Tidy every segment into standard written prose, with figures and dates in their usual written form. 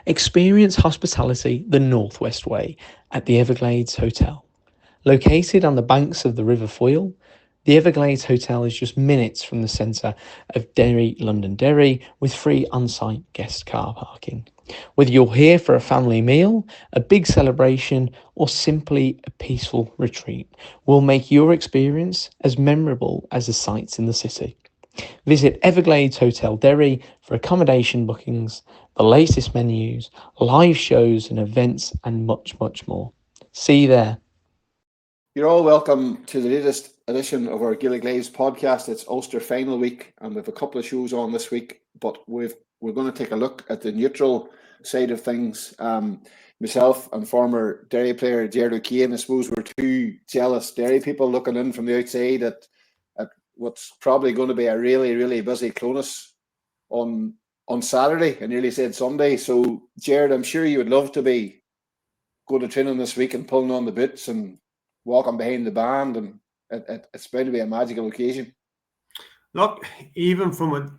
Experience hospitality the Northwest way at the Everglades Hotel. Located on the banks of the River Foyle, the Everglades Hotel is just minutes from the centre of Derry, Londonderry, with free on-site guest car parking. Whether you're here for a family meal, a big celebration, or simply a peaceful retreat, will make your experience as memorable as the sights in the city. Visit Everglades Hotel Derry for accommodation bookings, the latest menus, live shows and events, and much, much more. See you there. You're all welcome to the latest edition of our Gaelic Lives podcast. It's Ulster final week, and we have a couple of shows on this week, but we're going to take a look at the neutral side of things. Myself and former Derry player Gerard O'Kane, I suppose we're two jealous Derry people looking in from the outside at what's probably going to be a really, really busy Clonus on Saturday. I nearly said Sunday. So, Gerard, I'm sure you would love to be going to training this week and pulling on the boots and walking behind the band, and it's bound to be a magical occasion. Look, even from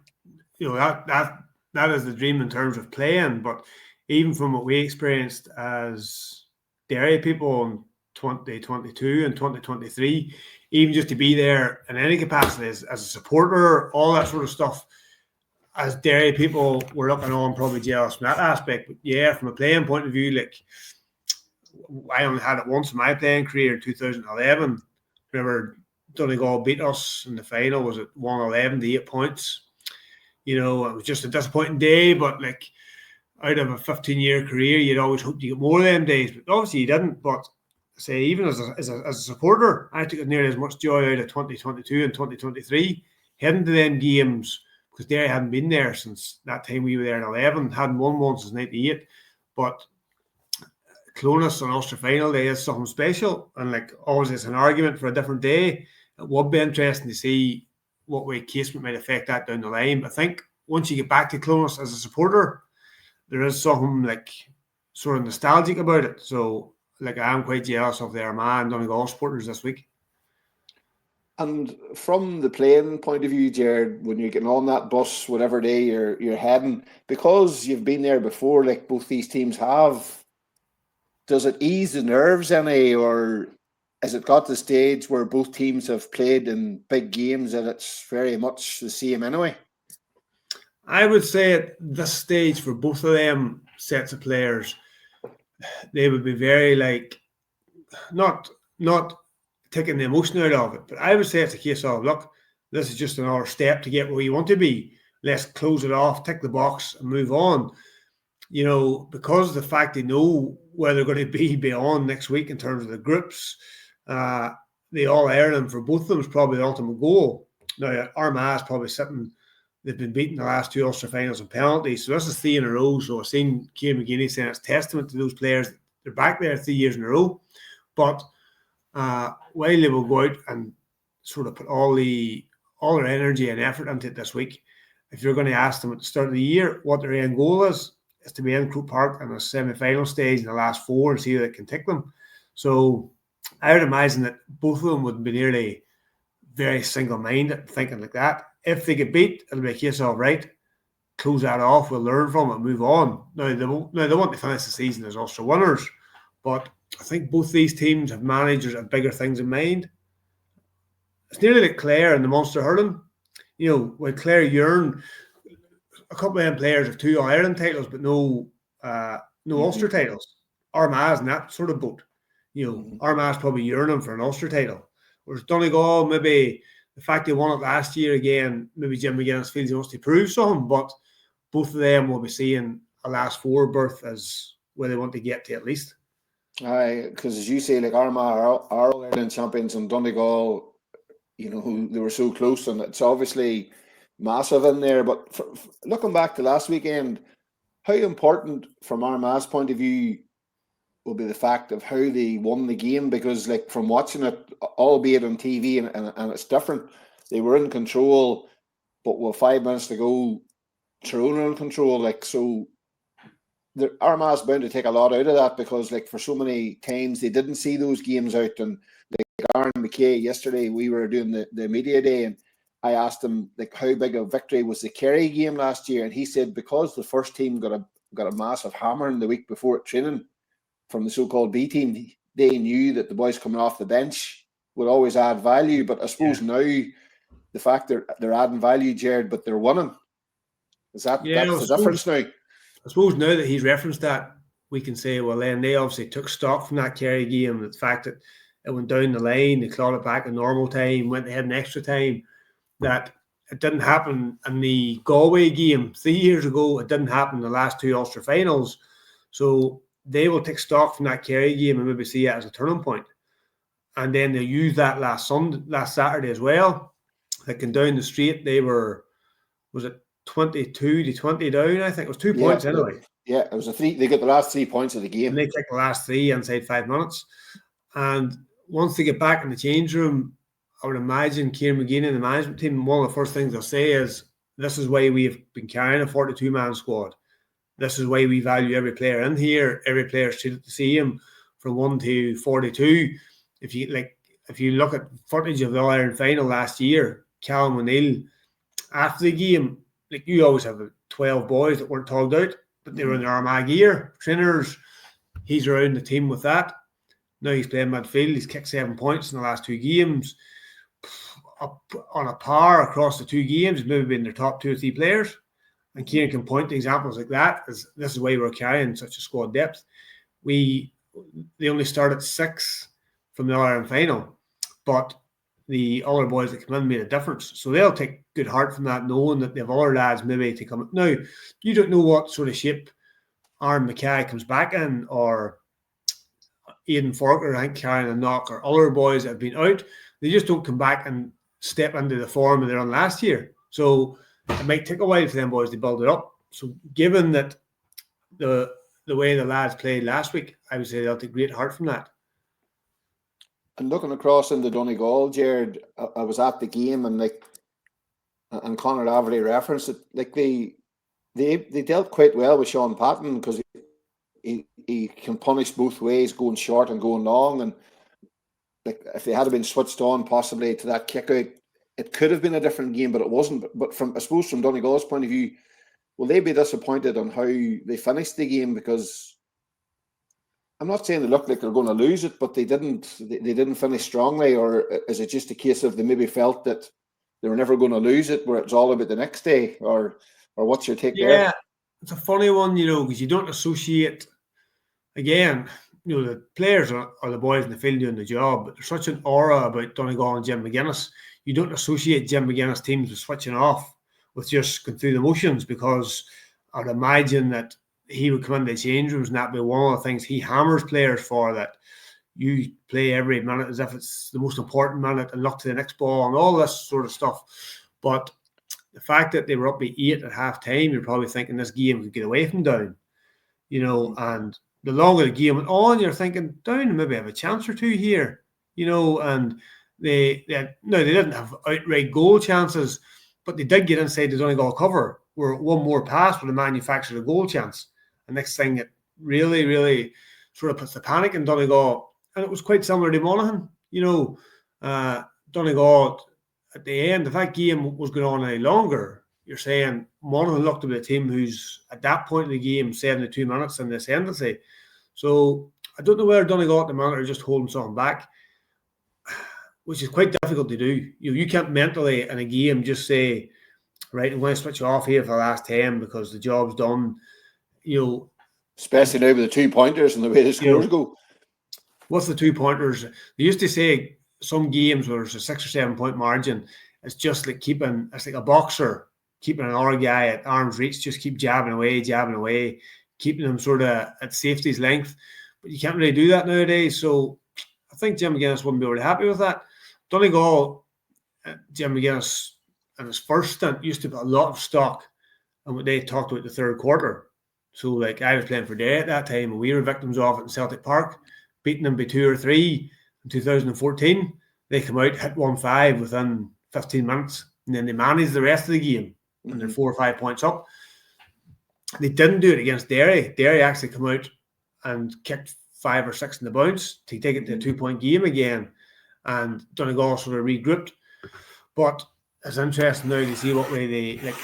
that is the dream in terms of playing, but even from what we experienced as Derry people in 2022 and 2023, even just to be there in any capacity as a supporter, all that sort of stuff, as Derry people were looking on probably jealous from that aspect. But yeah, from a playing point of view, like, I only had it once in my playing career in 2011. Remember, Donegal beat us in the final. Was it 111 to 8 points? You know, it was just a disappointing day, but like, out of a 15-year career, you'd always hoped you get more of them days, but obviously you didn't. But say, even as a supporter, I took nearly as much joy out of 2022 and 2023 heading to them games, because Derry hadn't been there since that time we were there in 11, hadn't won one since 98. But Clonus on Ulster final day is something special, and like always, it's an argument for a different day. It would be interesting to see what way Casement might affect that down the line. But I think once you get back to Clonus as a supporter, there is something like sort of nostalgic about it. So like, I am quite jealous of their man Donegal supporters this week. And from the playing point of view, Gerard, when you're getting on that bus, whatever day you're heading, because you've been there before, like both these teams have, does it ease the nerves any, or has it got to the stage where both teams have played in big games and it's very much the same anyway? I would say at this stage for both of them sets of players, they would be very like, not taking the emotion out of it, but I would say it's a case of, look, this is just another step to get where you want to be. Let's close it off, tick the box and move on. You know, because of the fact they know where they're going to be beyond next week in terms of the groups, the All-Ireland for both of them is probably the ultimate goal. Now, Armagh's probably sitting, they've been beating the last two Ulster finals in penalties, so this is 3 in a row. So I've seen Ciarán McGuinness saying it's testament to those players. They're back there 3 years in a row. But while they will go out and sort of put all their energy and effort into it this week, if you're going to ask them at the start of the year what their end goal is to be in Croke Park in a semi-final stage in the last 4 and see how they can take them. So I would imagine that both of them would be nearly very single-minded thinking like that. If they get beat, it'll be a case of, right, close that off, we'll learn from it, move on. Now they want to finish the season as Ulster winners, but I think both these teams have managers have bigger things in mind. It's nearly like Clare and the Munster hurling. You know, when Clare yearn, a couple of them players have 2 All-Ireland titles, but no Ulster titles. Armagh's in that sort of boat. You know, Armagh's probably yearning for an Ulster title. Whereas Donegal, maybe the fact they won it last year again, maybe Jim McGuinness feels he wants to prove something, but both of them will be seeing a last 4 berth as where they want to get to at least. Aye, because as you say, like Armagh are All-Ireland champions, and Donegal, you know, they were so close, and it's obviously massive in there. But looking back to last weekend, how important from Armagh's point of view will be the fact of how they won the game? Because like from watching it, albeit on TV, and it's different, they were in control, but with 5 minutes to go, Tyrone in control. Like, so Armagh's bound to take a lot out of that, because like for so many times they didn't see those games out. And like Aaron McKay yesterday, we were doing the media day, and I asked him like how big a victory was the Kerry game last year, and he said because the first team got got a massive hammering the week before training from the so-called B team. They knew that the boys coming off the bench would always add value, but I suppose now the fact they're adding value, Gerard, but they're winning. That's the difference now? I suppose now that he's referenced that, we can say, well, then they obviously took stock from that Kerry game, the fact that it went down the line, they clawed it back in normal time, went ahead in extra time, that it didn't happen in the Galway game 3 years ago. It didn't happen in the last two Ulster finals. So they will take stock from that Kerry game and maybe see it as a turning point. And then they used that last Saturday as well. Like down the street, they were, was it 22-20 down? I think it was 2 points anyway. Yeah, it was they got the last 3 points of the game. And they took the last three inside 5 minutes. And once they get back in the change room, I would imagine Kieran McGean and the management team, one of the first things they'll say is, this is why we've been carrying a 42-man squad. This is why we value every player in here. Every player is treated the same from 1 to 42. If you look at footage of the All-Ireland final last year, Callum O'Neill, after the game, like you always have 12 boys that weren't told out, but they were in their Armagh gear. Trainers, he's around the team with that. Now he's playing midfield. He's kicked 7 points in the last 2 games. Up on a par across the 2 games, he's maybe been their top 2 or 3 players. And Kieran can point to examples like that. This is why we're carrying such a squad depth. They only started 6 from the All-Ireland final, but the other boys that come in made a difference. So they'll take good heart from that, knowing that they have other lads maybe to come. Now, you don't know what sort of shape Aaron Mackay comes back in, or Aidan Forker, I think, carrying a knock, or other boys that have been out. They just don't come back and step into the form that they're on last year. So it might take a while for them boys to build it up. So given that the way the lads played last week, I would say they'll take great heart from that. And looking across into Donegal, Gerard, I was at the game, and Conor Laverty referenced it. Like they dealt quite well with Sean Patton, because he can punish both ways, going short and going long. And like if they had been switched on possibly to that kick out, it could have been a different game, but it wasn't. But I suppose from Donegal's point of view, will they be disappointed on how they finished the game? Because I'm not saying they look like they're going to lose it, but they didn't finish strongly. Or is it just a case of they maybe felt that they were never going to lose it, where it's all about the next day? Or what's your take there? Yeah, it's a funny one, because you don't associate, again, the players are the boys in the field doing the job, but there's such an aura about Donegal and Jim McGuinness. You don't associate Jim McGuinness teams with switching off, with just going through the motions, because I'd imagine that he would come into the change rooms and that'd be one of the things he hammers players for, that you play every minute as if it's the most important minute and look to the next ball and all this sort of stuff. But the fact that they were up by 8 at half time, you're probably thinking this game could get away from Down, and the longer the game went on, you're thinking Down maybe have a chance or 2 here, and they didn't have outright goal chances, but they did get inside the Donegal cover, where one more pass would have manufactured a goal chance. And next thing, it really, really sort of puts the panic in Donegal. And it was quite similar to Monaghan. Donegal, at the end, if that game was going on any longer, you're saying Monaghan looked to be a team who's, at that point in the game, 72 minutes in the ascendancy. So I don't know whether Donegal at the moment are just holding something back, which is quite difficult to do. You can't mentally in a game just say, right, I'm going to switch off here for the last 10 because the job's done. Especially now with the 2 pointers and the way the scores go. What's the 2 pointers? They used to say some games where there's a 6 or 7 point margin, it's just like it's like a boxer keeping another guy at arm's reach, just keep jabbing away, keeping them sort of at safety's length. But you can't really do that nowadays. So I think Jim McGuinness wouldn't be really happy with that. Donegal, Jim McGuinness, in his first stint, used to put a lot of stock on what they talked about the third quarter. So, like, I was playing for Derry at that time, and we were victims of it in Celtic Park, beating them by 2 or 3 in 2014. They come out, hit 1-5 within 15 minutes, and then they managed the rest of the game, and they're 4 or 5 points up. They didn't do it against Derry. Derry actually come out and kicked 5 or 6 in the bounce to take it to a 2-point game again, and Donegal sort of regrouped. But it's interesting now to see what way they, like,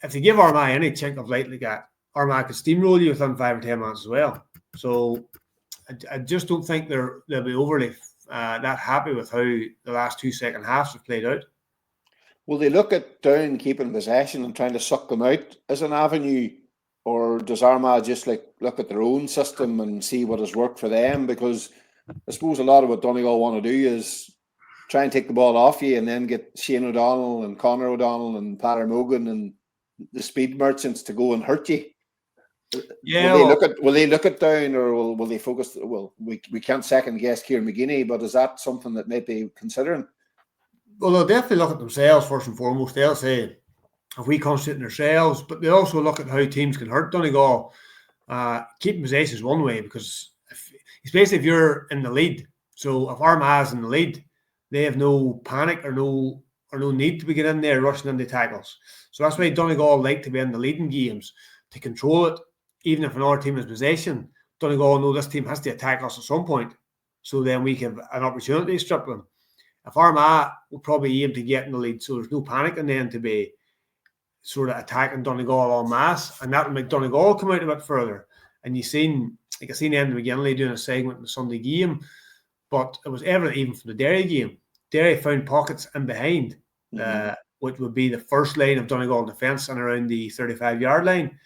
if they give Armagh any chink of light like that, Armagh could steamroll you within 5 or 10 minutes as well. So I just don't think they'll be overly that happy with how the last 2 second halves have played out. Will they look at Down keeping possession and trying to suck them out as an avenue, or does Armagh just look at their own system and see what has worked for them? Because I suppose a lot of what Donegal want to do is try and take the ball off you and then get Shane O'Donnell and Conor O'Donnell and Peter Mogan and the speed merchants to go and hurt you. Yeah, will they look at Down, or will they focus? Well, we can't second guess Kieran McGinney, but is that something that might be considering? Well, they'll definitely look at themselves first and foremost. They'll say, if we concentrate on ourselves, but they also look at how teams can hurt Donegal. Keeping possession is one way, because especially if you're in the lead. So if Armagh's in the lead, they have no panic or no need to be getting in there rushing into tackles. So that's why Donegal like to be in the leading games, to control it. Even if another team has possession, Donegal know this team has to attack us at some point, so then we have an opportunity to strip them. If Armagh will probably aim to get in the lead, so there's no panic, and then to be sort of attacking Donegal en masse, and that will make Donegal come out a bit further. And I seen Enda McGinley doing a segment in the Sunday game, but it was evident even from the Derry game. Derry found pockets in behind, which would be the first line of Donegal defence and around the 35-yard line.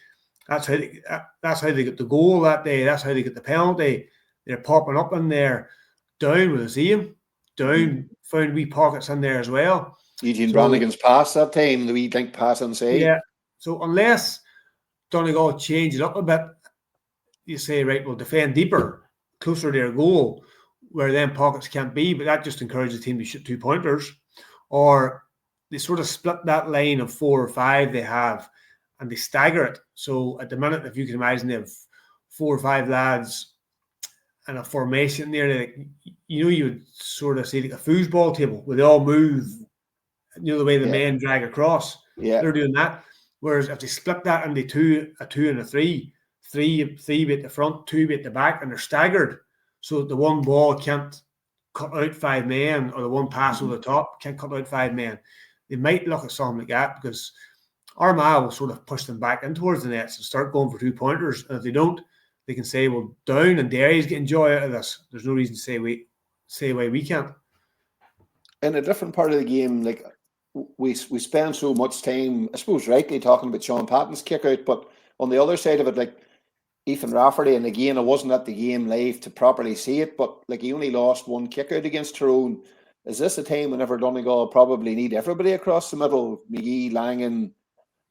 That's how they get the goal that day. That's how they get the penalty. They're popping up in there. Down with a aim. Down found wee pockets in there as well. Eugene Brannigan's pass that time, the wee link pass inside. Yeah. So unless Donegal change it up a bit, you say, right, we'll defend deeper, closer to their goal, where then pockets can't be, but that just encourages the team to shoot 2-pointers. Or they sort of split that line of 4 or 5 they have, and they stagger it. So at the minute, if you can imagine, they have 4 or 5 lads and a formation there, you would sort of see like a foosball table where they all move, the way the men drag across. Yeah. They're doing that. Whereas if they split that into a 2 and a 3, 3 be at the front, 2 be at the back, and they're staggered, so the one ball can't cut out 5 men, or the one pass over the top can't cut out 5 men. They might look at something like that, because Armagh will sort of push them back in towards the nets and start going for 2-pointers. And if they don't, they can say, well, Down and Derry's getting joy out of this. There's no reason to say why we can't. In a different part of the game, like we spend so much time, I suppose rightly, talking about Sean Patton's kick out, but on the other side of it, like Ethan Rafferty, and again, I wasn't at the game live to properly see it, but like he only lost 1 kick out against Tyrone. Is this a time whenever Donegal probably need everybody across the middle? McGee, Langan,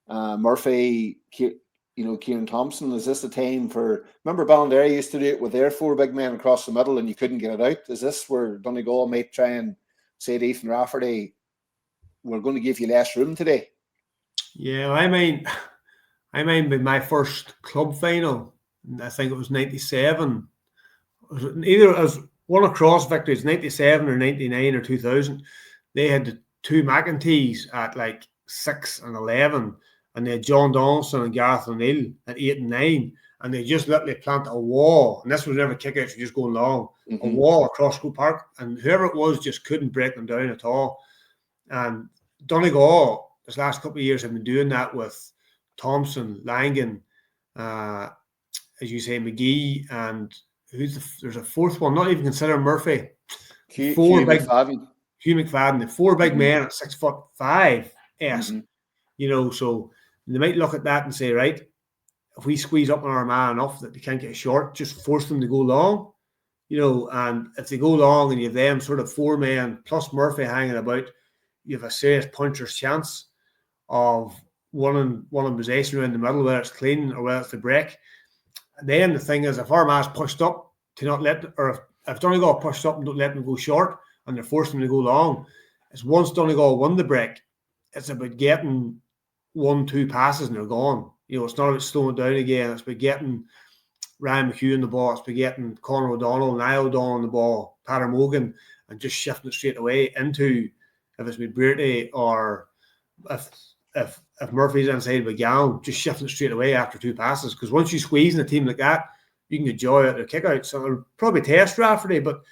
Murphy, Kieran Thompson. Is this the time for? Remember, Ballinderry used to do it with their 4 big men across the middle, and you couldn't get it out. Is this where Donegal might try and say to Ethan Rafferty, "We're going to give you less room today"? Yeah, I mean, with my first club final, I think it was 97. Either as one across victories, 97 or 99 or 2000. They had the 2 McEntees at like 6 and 11. And they had John Donaldson and Gareth O'Neill at 8 and 9, and they just literally planted a wall. And this was never kickouts, just going long, a wall across School Park, and whoever it was just couldn't break them down at all. And Donegal, this last couple of years, have been doing that with Thompson, Langan, as you say, McGee, and there's a 4th one, not even consider Murphy. Hugh McFadden. Hugh McFadden, the 4 big men at 6'5". Yes. So they might look at that and say, right, if we squeeze up on Armagh enough that they can't get short, just force them to go long, and if they go long and you have them sort of 4 men plus Murphy hanging about, you have a serious puncher's chance of one in possession around the middle, whether it's clean or whether it's the break. And then the thing is, if Armagh's pushed up to not let, or if Donegal pushed up and don't let them go short and they're forcing them to go long, it's once Donegal won the break, it's about getting 1-2 passes and they're gone. It's not about slowing down again. It's about getting Ryan McHugh in the ball. It's about getting Conor O'Donnell, Niall O'Donnell on the ball, Peter Mogan, and just shifting it straight away into, if it's with Brearty, or if Murphy's inside with Gallen, just shifting it straight away after 2 passes. Because once you squeeze in a team like that, you can get joy out of their kick-out. So it'll probably test Rafferty, but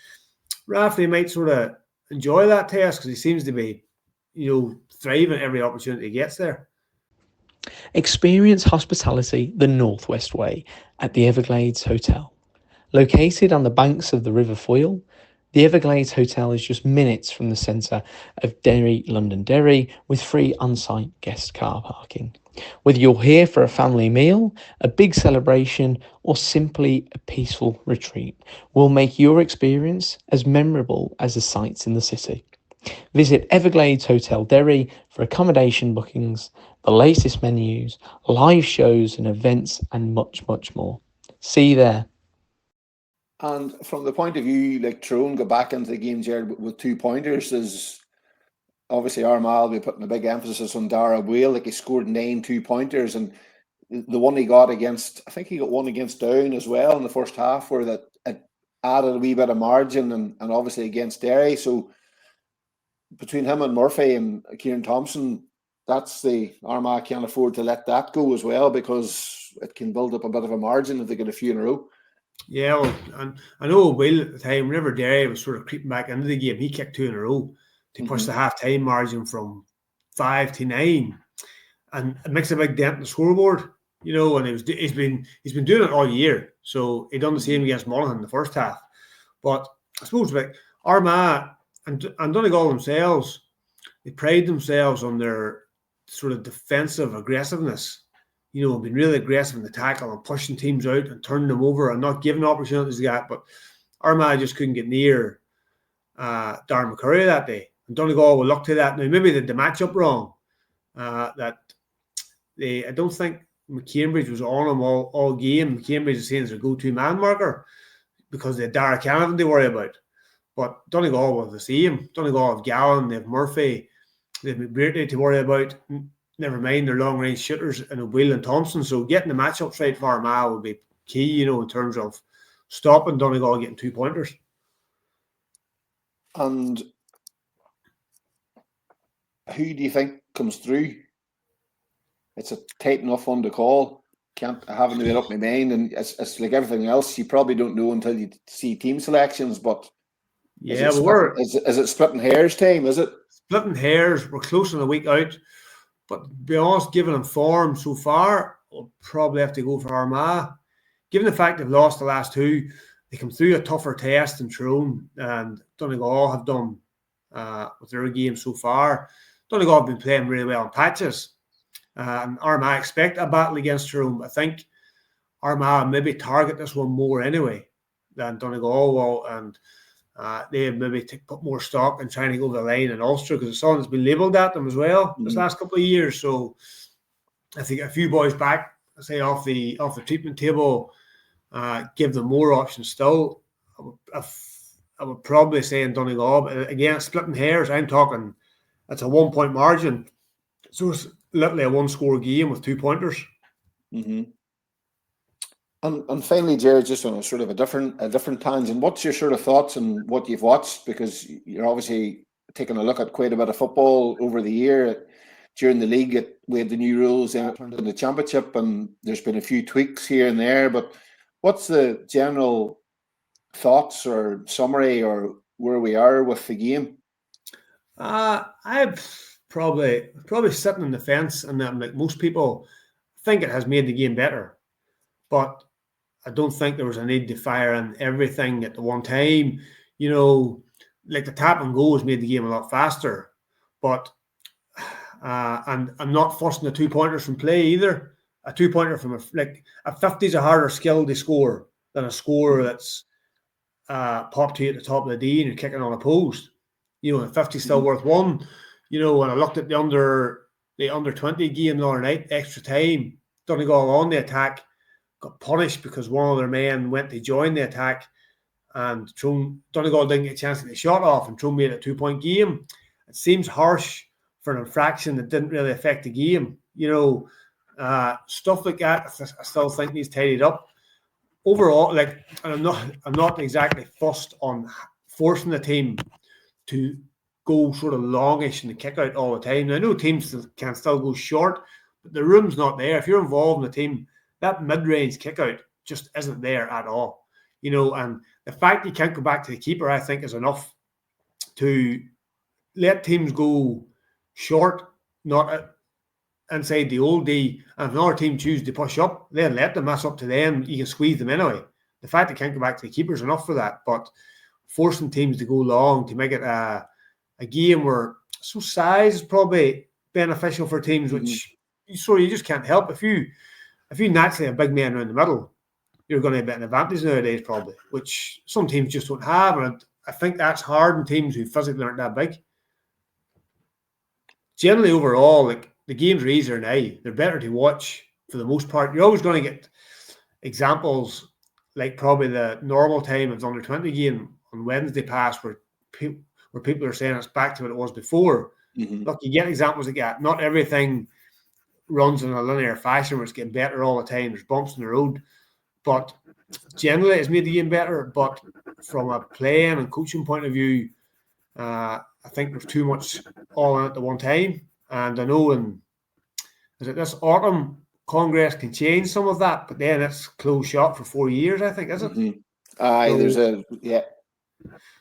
Rafferty might sort of enjoy that test because he seems to be, thriving every opportunity he gets there. Experience hospitality the Northwest way at the Everglades Hotel. Located on the banks of the River Foyle, the Everglades Hotel is just minutes from the centre of Derry, Londonderry, with free on-site guest car parking. Whether you're here for a family meal, a big celebration, or simply a peaceful retreat, we'll make your experience as memorable as the sights in the city. Visit Everglades Hotel Derry for accommodation bookings, the latest menus, live shows and events, and much, much more. See you there. And from the point of view, like Tyrone got back into the game, Gerard, with 2 pointers, is obviously Armagh will be putting a big emphasis on Dara Whale. Like, he scored 9 2-pointers, and the one he got against, I think he got one against Down as well in the first half, where that it added a wee bit of margin, and obviously against Derry. So between him and Murphy and Kieran Thompson, that's the Armagh can't afford to let that go as well, because it can build up a bit of a margin if they get a few in a row. Yeah, well, and I know Will at the time, whenever Derry was sort of creeping back into the game, he kicked 2 in a row to push the half-time margin from 5 to 9, and it makes a big dent in the scoreboard, you know. And he's been doing it all year, so he done the same against Monaghan in the first half. But I suppose like Armagh and Donegal themselves, they pride themselves on their sort of defensive aggressiveness. You know, been really aggressive in the tackle and pushing teams out and turning them over and not giving opportunities to that. But Armagh just couldn't get near Darren McCurry that day. And Donegal will look to that. Now, maybe they did the matchup wrong. I don't think McCambridge was on him all game. McCambridge is saying as a go-to man marker because they had Dara Canavan to worry about. But Donegal will the same. Donegal have Gallen, they have Murphy, they have McBrearty to worry about. Never mind their long-range shooters and Will and Thompson. So getting the matchups right for Armagh will be key, you know, in terms of stopping Donegal getting 2-pointers. And who do you think comes through? It's a tight enough one to call. I haven't made up my mind, and it's like everything else. You probably don't know until you see team selections. But yeah, is it splitting hairs time? Is it splitting hairs? We're close on a week out. But to be honest, given them form so far, we'll probably have to go for Armagh. Given the fact they've lost the last 2, they come through a tougher test than Tyrone and Donegal have done with their games so far. Donegal have been playing really well in patches. And Armagh expect a battle against Tyrone. I think Armagh maybe target this one more anyway than Donegal will. And they maybe put more stock in trying to go over the line in Ulster, because it's something that's been labelled at them as well this last couple of years. So I think a few boys back, say off the treatment table, give them more options still. I would probably say in Donegal, but again, splitting hairs, I'm talking it's a 1-point margin. So it's literally a 1-score game with 2-pointers. And finally, Gerard, just on a sort of a different tangent, what's your sort of thoughts on what you've watched? Because you're obviously taking a look at quite a bit of football over the year. During the league, we had the new rules, and it turned into the championship, and there's been a few tweaks here and there. But what's the general thoughts or summary, or where we are with the game? I'm probably sitting on the fence, and like most people, think it has made the game better. But I don't think there was a need to fire in everything at the one time. You know, like the tap and go has made the game a lot faster. But and I'm not forcing the 2-pointers from play either. A 2-pointer from a 50 is a harder skill to score than a scorer that's popped to you at the top of the D and you're kicking on a post. You know, a 50 is still worth 1. You know, when I looked at the under 20 game the other night, extra time, Donegal on the attack, got punished because one of their men went to join the attack, and Donegal didn't get a chance to get the shot off, and Tyrone made a 2-point game. It seems harsh for an infraction that didn't really affect the game. You know, stuff like that, I still think needs tidied up. Overall, like, I'm not exactly fussed on forcing the team to go sort of longish in the kick out all the time. Now, I know teams can still go short, but the room's not there. If you're involved in the team, that mid-range kick-out just isn't there at all. You know, and the fact you can't go back to the keeper, I think, is enough to let teams go short, not inside the old D, and if another team chooses to push up, then let them. That's up to them. You can squeeze them anyway. The fact they can't go back to the keeper is enough for that. But forcing teams to go long to make it a game where size is probably beneficial for teams, which you just can't help. If you naturally have big men around the middle, you're going to have an advantage nowadays, probably, which some teams just don't have. And I think that's hard in teams who physically aren't that big. Generally, overall, like the games are easier now. They're better to watch for the most part. You're always going to get examples like probably the normal time of the under-20 game on Wednesday past where people are saying it's back to what it was before. Look, you get examples like that. Not everything runs in a linear fashion where it's getting better all the time. There's bumps in the road. But generally, it's made the game better. But from a playing and coaching point of view, I think there's too much all in at the one time. And I know this autumn, Congress can change some of that, but then it's closed shop for 4 years, I think, is it?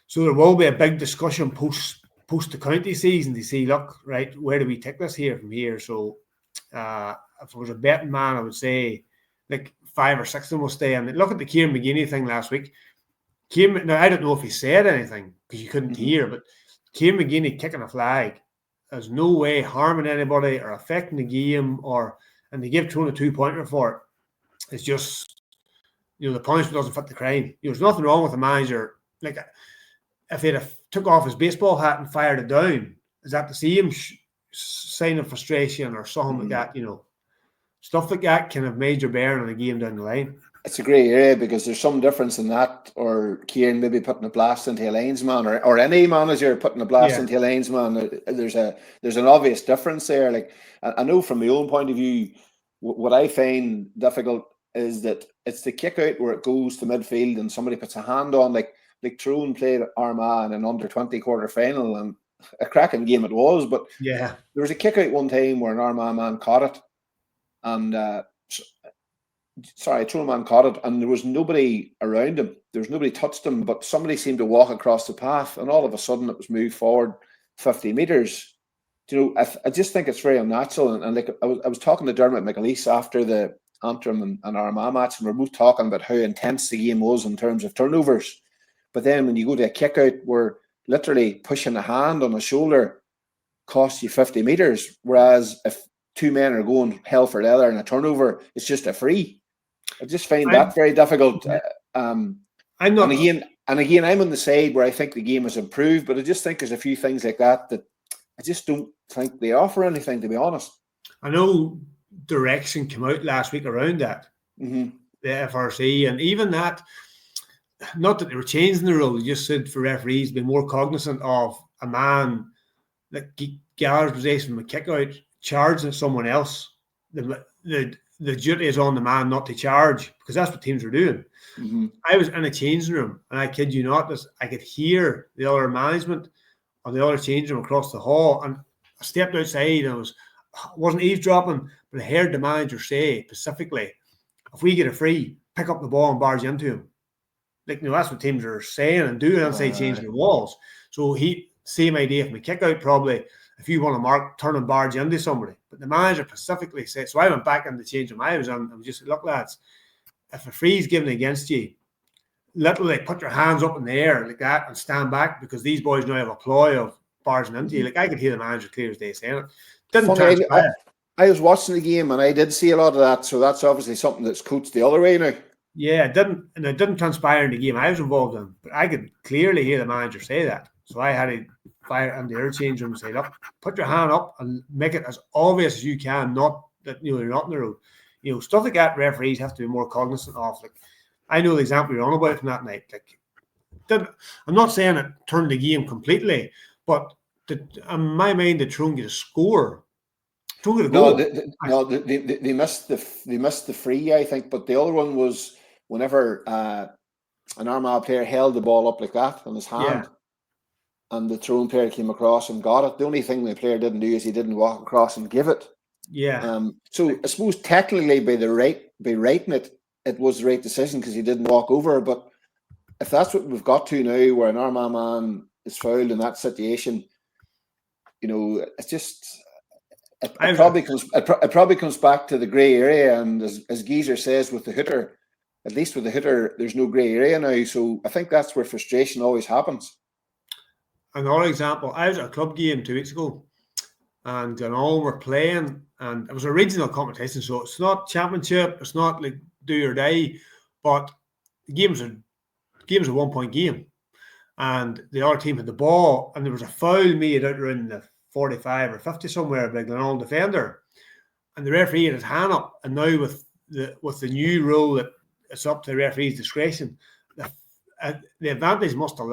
So there will be a big discussion post the county season to see, look, right, where do we take this here from here? So if I was a betting man, I would say like 5 or 6 of them will stay. And look at the Kieran McGinney thing last week. Now, I don't know if he said anything because you couldn't hear, but Kieran McGinney kicking a flag has no way harming anybody or affecting the game, and they give Tyrone a 2-pointer for it. It's just, the punishment doesn't fit the crime. There's nothing wrong with a manager. Like, if he'd have took off his baseball hat and fired it down, is that the same sign of frustration or something like that? Stuff like that can have major bearing on a game down the line. It's a grey area because there's some difference in that, or Kieran maybe putting a blast into a linesman, or any manager putting a blast into a linesman. There's an obvious difference there. Like, I know from my own point of view, what I find difficult is that it's the kick out where it goes to midfield and somebody puts a hand on, like Tyrone played Armagh in an under-20 quarter final, and a cracking game it was. But there was a kick out one time where an Armagh man caught it, and Tyrone man caught it, and there was nobody around him. There was nobody touched him, but somebody seemed to walk across the path, and all of a sudden it was moved forward 50 metres. I just think it's very unnatural. And like I was talking to Dermot McAleese after the Antrim and Armagh match, and we were both talking about how intense the game was in terms of turnovers. But then when you go to a kick out where literally pushing a hand on a shoulder costs you 50 metres, whereas if 2 men are going hell for leather in a turnover, it's just a free. I just find that very difficult. I'm not. And again, I'm on the side where I think the game has improved, but I just think there's a few things like that I just don't think they offer anything, to be honest. I know direction came out last week around that, the FRC, and even that, not that they were changing the rule, they just said for referees be more cognizant of a man that gathers possession from a kick out, charging someone else. The duty is on the man not to charge, because that's what teams are doing. I was in a changing room, and I kid you not, I could hear the other management or the other changing room across the hall, and I stepped outside and I wasn't eavesdropping, but I heard the manager say specifically, if we get a free, pick up the ball and barge into him. Like, that's what teams are saying and doing inside changing the walls. So same idea from a kick out, probably. If you want to mark, turn and barge into somebody. But the manager specifically said, so I went back in the change room I was in. I was just, look, lads, if a free is given against you, literally put your hands up in the air like that and stand back, because these boys now have a ploy of barging into you. Like, I could hear the manager clear as day saying it. Didn't transpire. I was watching the game and I did see a lot of that. So that's obviously something that's coached the other way now. Yeah, it didn't transpire in the game I was involved in, but I could clearly hear the manager say that. So I had to fire in the air change room and say, look, put your hand up and make it as obvious as you can, not that you're not in the road. Stuff like that referees have to be more cognizant of. Like, I know the example you're on about from that night. Like, I'm not saying it turned the game completely, but in my mind, the Tyrone get a score. Tyrone get a goal. They missed the free, I think, but the other one was whenever an Armagh player held the ball up like that on his hand, and the Tyrone player came across and got it. The only thing the player didn't do is he didn't walk across and give it. Yeah. So I suppose technically by writing it, it was the right decision because he didn't walk over. But if that's what we've got to now, where an Armagh man is fouled in that situation, it's just It probably comes back to the grey area, and as Geezer says, with the hooter, at least with the hooter, there's no grey area now. So I think that's where frustration always happens. Another example, I was at a club game 2 weeks ago, and all were playing, and it was a regional competition, so it's not championship, it's not like do or die, but the game's a 1-point game, and the other team had the ball, and there was a foul made out around the 45 or 50 somewhere by Glenolm defender, and the referee had his hand up, and now with the new rule that it's up to the referee's discretion, the advantage must have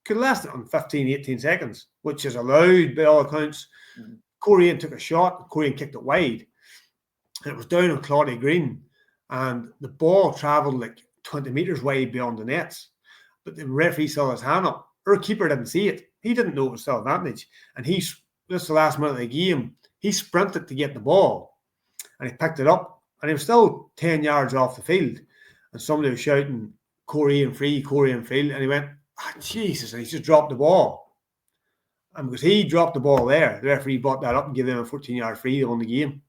could last it on 15, 18 seconds, which is allowed by all accounts. Mm-hmm. Korean took a shot, Korean kicked it wide, and it was down on Claudia Green, and the ball travelled like 20 metres wide beyond the nets, but the referee saw his hand up. Our keeper didn't see it. He didn't know it was still advantage, and this is the last minute of the game, he sprinted to get the ball, and he picked it up, and he was still 10 yards off the field, and somebody was shouting, Korean free, and he went, Jesus, and he just dropped the ball. And because he dropped the ball there, the referee brought that up and gave him a 14-yard free to win the game.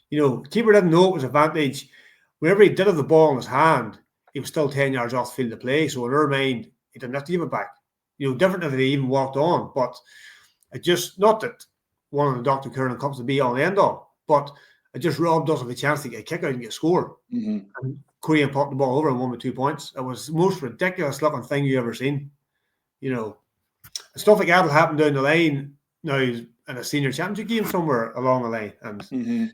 The keeper didn't know it was advantage. Whenever he did have the ball in his hand, he was still 10 yards off the field to play. So in our mind, he didn't have to give it back. Different if they even walked on. But it just, not that one of the Dr. Curran comes to be all and end all, but it just robbed us of a chance to get a kick out and get a score. Mm-hmm. And Korean popped the ball over and won with 2 points. It was the most ridiculous looking thing you ever seen. Stuff like that will happen down the line now in a senior championship game somewhere along the line. And,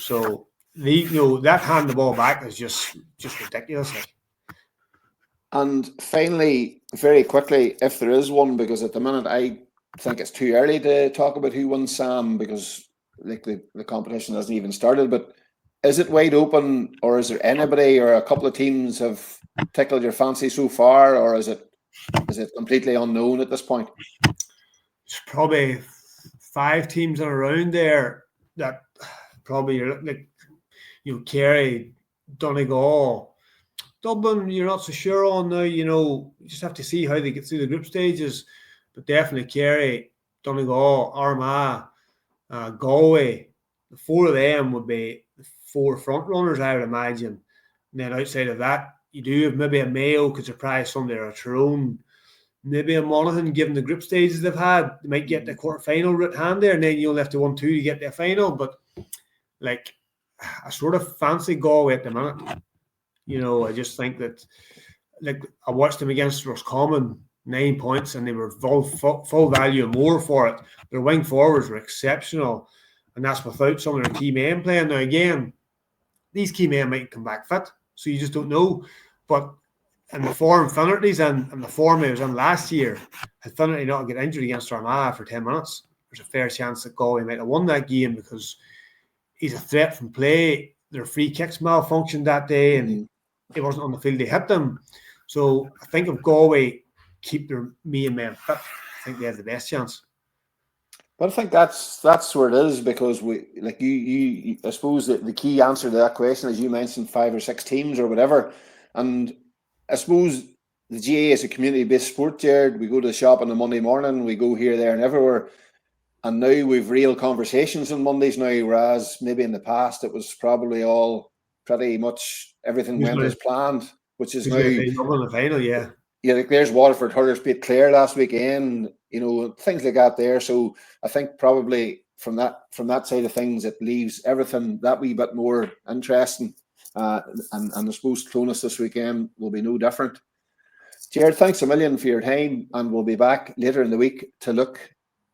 so that hand the ball back is just ridiculous. And finally, very quickly, if there is one, because at the minute I think it's too early to talk about who won Sam, because the competition hasn't even started, but is it wide open, or is there anybody or a couple of teams have tickled your fancy so far, or is it completely unknown at this point? There's probably 5 teams around there that probably are like, Kerry, Donegal, Dublin. You're not so sure on now. You just have to see how they get through the group stages. But definitely Kerry, Donegal, Armagh, Galway. The 4 of them would be the 4 front runners, I would imagine. And then outside of that, you do have maybe a Mayo could surprise somebody, or a Tyrone, maybe a Monaghan, given the group stages they've had. They might get the quarter-final route hand there, and then you'll have to 1-2 to get the final. But, I sort of fancy Galway at the minute. I just think that, I watched them against Roscommon, 9 points, and they were full value and more for it. Their wing forwards were exceptional, and that's without some of their key men playing. Now, again, these key men might come back fit, so you just don't know. But in the form Finnerty's and the form he was in last year, had Finnerty not get injured against Armagh for 10 minutes, there's a fair chance that Galway might have won that game, because he's a threat from play. Their free kicks malfunctioned that day, and he wasn't on the field to hit them. So I think if Galway keep their main men fit, I think they have the best chance. But I think that's where it is, because you I suppose that the key answer to that question, as you mentioned, 5 or 6 teams or whatever. And I suppose the GA is a community-based sport, Gerard. We go to the shop on a Monday morning, we go here, there and everywhere. And now we've real conversations on Mondays now, whereas maybe in the past it was probably all pretty much everything went as planned, which is now the final, yeah. Yeah, there's Waterford Hurlers beat Clare last weekend, things like that there. So I think probably from that side of things, it leaves everything that wee bit more interesting. And I suppose Clonus this weekend will be no different. Gerard, thanks a million for your time, and we'll be back later in the week to look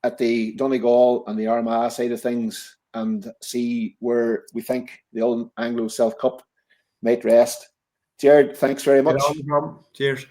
at the Donegal and the Armagh side of things and see where we think the Old Anglo South Cup might rest. Gerard, thanks very much. No problem. Cheers.